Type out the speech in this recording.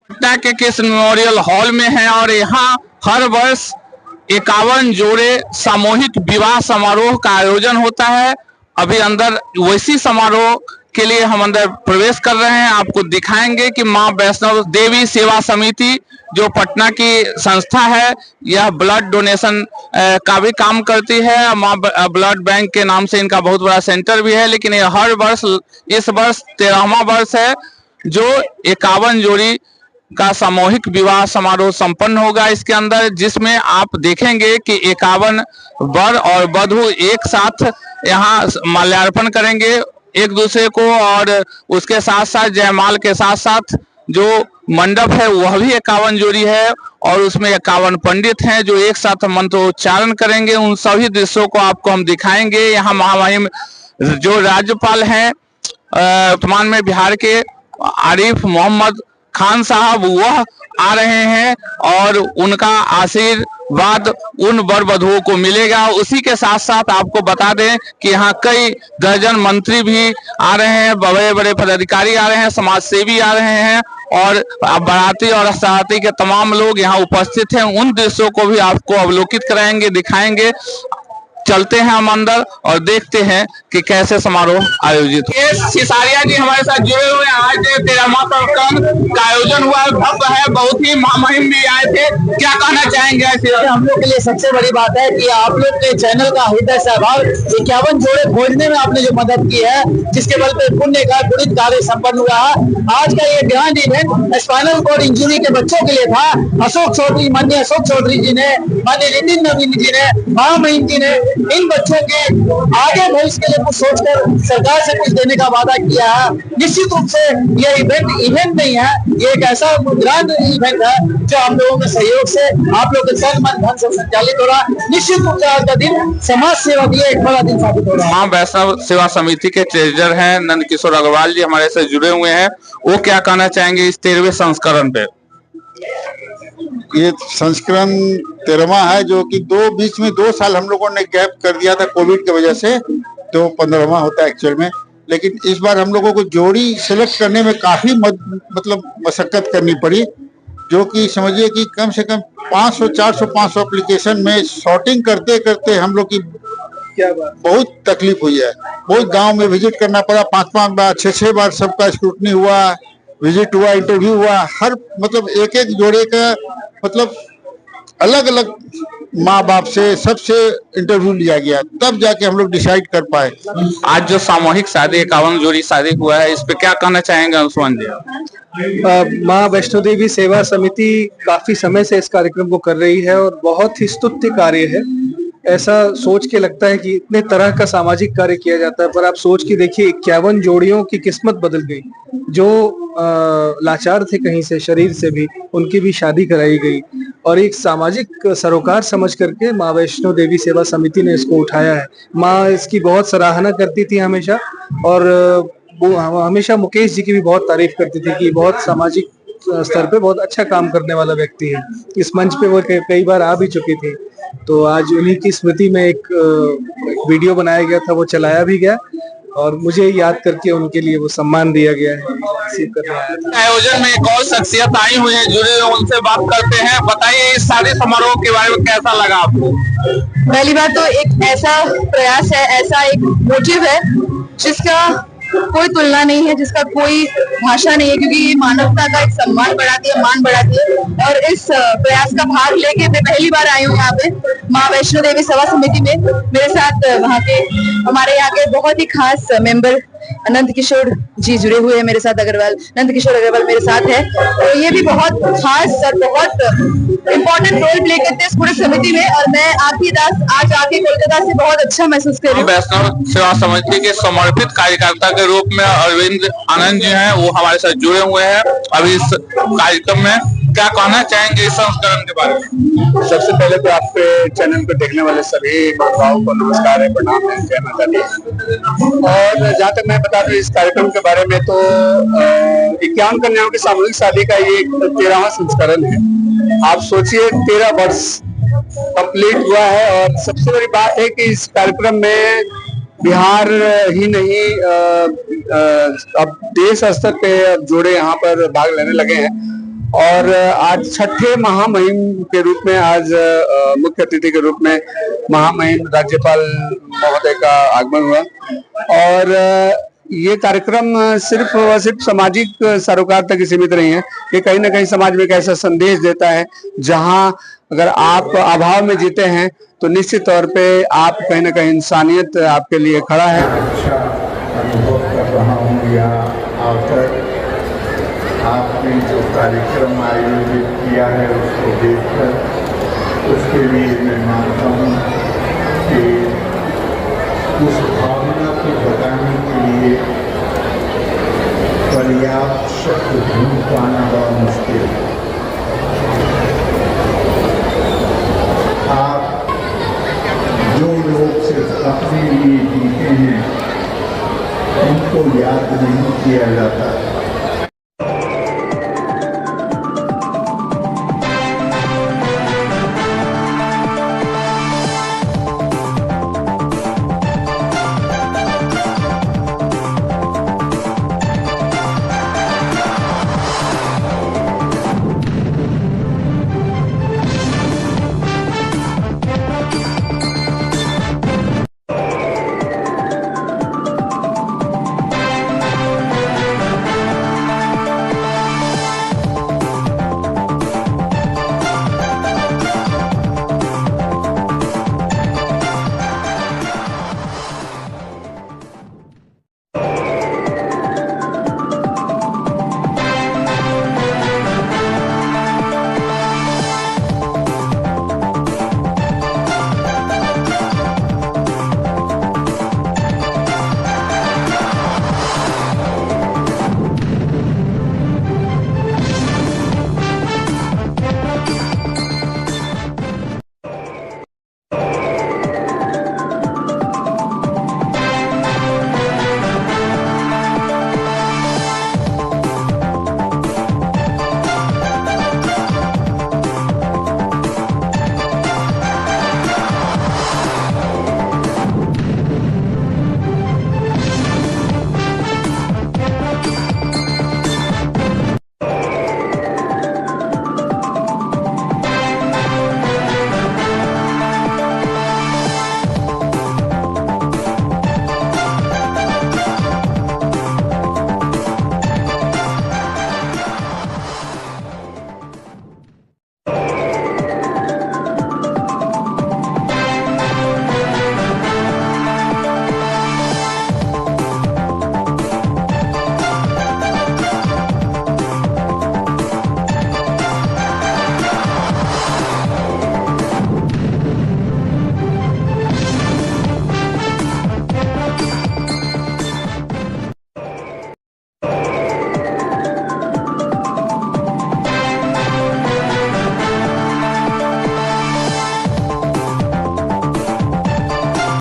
पटना के किस memorial hall में है और यहाँ हर वर्ष 51 जोड़े सामूहिक विवाह समारोह का आयोजन होता है। अभी अंदर वैसी समारोह के लिए हम अंदर प्रवेश कर रहे हैं। आपको दिखाएंगे कि मां वैष्णो देवी सेवा समिति जो पटना की संस्था है, यह ब्लड डोनेशन का भी काम करती है। मां ब्लड बैंक के नाम से इनका बहुत बड़ा सेंटर भी है। लेकिन ये हर वर्ष, इस वर्ष 13वां वर्ष है जो 51 जोड़ी का सामूहिक विवाह समारोह संपन्न होगा इसके अंदर, जिसमें आप देखेंगे कि 51 वर और वधू एक साथ यहाँ माल्यार्पण करेंगे एक दूसरे को, और उसके साथ साथ जयमाल के साथ साथ जो मंडप है वह भी 51 जोड़ी है और उसमें 51 पंडित हैं जो एक साथ मंत्रोच्चारण करेंगे। उन सभी दृश्यों को आपको हम दिखाएंगे। यहाँ महामहिम जो राज्यपाल हैं वर्तमान में बिहार के, आरिफ मोहम्मद खान साहब, वह आ रहे हैं और उनका आशीर्वाद उन वर वधुओं को मिलेगा। उसी के साथ साथ आपको बता दें कि यहाँ कई दर्जन मंत्री भी आ रहे हैं, बड़े बड़े पदाधिकारी आ रहे हैं, समाज सेवी आ रहे हैं और बाराती और सराती के तमाम लोग यहाँ उपस्थित हैं। उन दृश्यों को भी आपको अवलोकित कराएंगे, दिखाएंगे। चलते हैं हम अंदर और देखते हैं कि कैसे समारोह आयोजित हो। सिसारिया जी हमारे साथ जुड़े हुए हैं। आज 13वां संस्करण का आयोजन हुआ है, भव्य है, बहुत ही महामहिम भी आए थे। क्या कहना चाहेंगे? हम लोग के लिए सबसे बड़ी बात है कि आप लोग के चैनल का हृदय सहभाग 51 जोड़े खोजने में आपने जो मदद की है, जिसके बल पे पुण्य का गुणित कार्य संपन्न हुआ है। आज का ये grand event spinal cord injury के बच्चों के लिए था। अशोक चौधरी, माननीय अशोक चौधरी जी ने, माननीय नितिन नवीन जी ने, महामहिम जी ने इन बच्चों के आगे भविष्य के लिए कुछ सोचकर सरकार से कुछ देने का वादा किया है। निश्चित रूप से ये इवेंट नहीं है, ये एक ऐसा ग्रैंड इवेंट है जो हम लोगों के सहयोग से, आप लोगों के तन मन धन से संचालित हो रहा है। निश्चित रूप से आज का दिन समाज सेवा के लिए एक बड़ा दिन साबित हो रहा है। मां वैष्णो सेवा समिति के ट्रेजर हैं नंद किशोर अग्रवाल जी हमारे से जुड़े हुए हैं। वो क्या कहना चाहेंगे इस 13वें संस्करण पे? ये संस्करण 13वां है, जो कि बीच में 2 साल हम लोगों ने गैप कर दिया था कोविड की वजह से, तो 15वां होता है एक्चुअल में। लेकिन इस बार हम लोगों को जोड़ी सिलेक्ट करने में काफी मशक्कत करनी पड़ी, जो कि समझिए कि कम से कम 500, 400, 500 एप्लीकेशन में शॉर्टिंग करते करते हम लोग की बहुत तकलीफ हुई है। बहुत गांव में विजिट करना पड़ा, 5-5 बार, 6-6 बार सबका स्क्रूटनी हुआ, विजिट हुआ, इंटरव्यू हुआ। हर एक एक जोड़े का अलग अलग माँ बाप से सबसे इंटरव्यू लिया गया, तब जाके हम लोग डिसाइड कर पाए। आज जो सामूहिक शादी 51 जोड़ी शादी हुआ है, इस पे क्या कहना चाहेंगे अंशुमान जी? मां वैष्णो देवी सेवा समिति काफी समय से इस कार्यक्रम को कर रही है और बहुत ही स्तुत्य कार्य है। ऐसा सोच के लगता है कि इतने तरह का सामाजिक कार्य किया जाता है, पर आप सोच के देखिए 51 जोड़ियों की किस्मत बदल गई। जो लाचार थे कहीं से, शरीर से भी, उनकी भी शादी कराई गई और एक सामाजिक सरोकार समझ करके मां वैष्णो देवी सेवा समिति ने इसको उठाया है। मां इसकी बहुत सराहना करती थी हमेशा, और वो हमेशा मुकेश जी की भी बहुत तारीफ करती थी कि बहुत सामाजिक स्तर पे बहुत अच्छा काम करने वाला व्यक्ति है। इस मंच पे वो कई बार आ भी चुकी थी। तो आज उन्हीं की स्मृति में एक वीडियो बनाया गया था, वो चलाया भी गया और मुझे याद करके उनके लिए वो सम्मान दिया गया है। आयोजन में एक और शख्सियत आई हुई है, जुड़े हुए, उनसे बात करते हैं। बताइए इस शादी समारोह के बारे में कैसा लगा आपको? पहली बात तो एक ऐसा प्रयास है, ऐसा एक मोटिव है जिसका कोई तुलना नहीं है, जिसका कोई भाषा नहीं है, क्योंकि ये मानवता का एक सम्मान बढ़ाती है, मान बढ़ाती है। और इस प्रयास का भाग लेके मैं पहली बार आई हूँ यहाँ पे मां वैष्णो देवी सेवा समिति में। मेरे साथ वहाँ के, हमारे यहाँ के बहुत ही खास मेंबर नंद किशोर जी जुड़े हुए हैं मेरे साथ। नंद किशोर अग्रवाल मेरे साथ है, तो ये भी बहुत खास और बहुत इम्पोर्टेंट रोल प्ले करते हैं इस पूरी समिति में। और मैं आज आके कोलकाता से बहुत अच्छा महसूस कर रही हूँ। वैष्णो सेवा समिति के समर्पित कार्यकर्ता के रूप में अरविंद आनंद जी हैं, वो हमारे साथ जुड़े हुए हैं अभी इस कार्यक्रम में। क्या कहना चाहेंगे इस संस्करण के बारे में? सबसे पहले तो आपके चैनल को देखने वाले सभी माताओं को नमस्कार है, प्रणाम है, जय माता दी। और जहाँ तक मैं बता दूं इस कार्यक्रम के बारे में, तो 51 कन्याओं की सामूहिक शादी का ये 13वां संस्करण है। आप सोचिए 13 वर्ष कंप्लीट हुआ है। और सबसे बड़ी बात है कि इस कार्यक्रम में बिहार ही नहीं, अब देश स्तर पे जोड़े यहाँ पर भाग लेने लगे हैं। और आज छठे महामहिम के रूप में आज मुख्य अतिथि के रूप में महामहिम राज्यपाल महोदय का आगमन हुआ। और ये कार्यक्रम सिर्फ व सिर्फ सामाजिक सरोकार तक ही सीमित नहीं है, ये कहीं ना कहीं समाज में एक ऐसा संदेश देता है जहां अगर आप अभाव में जीते हैं तो निश्चित तौर पे आप कहीं ना कहीं इंसानियत आपके लिए खड़ा है। अच्छा अनुभव कर रहा हूँ यहाँ आकर, आपने जो कार्यक्रम आयोजित किया है उसको देखकर उसके लिए मैं मानता हूँ कि उस भावना को बताने के लिए पर्याप्त शब्द ढूंढ पाना बड़ा मुश्किल है। आप जो लोग सिर्फ अपने लिए जीते हैं उनको याद नहीं किया जाता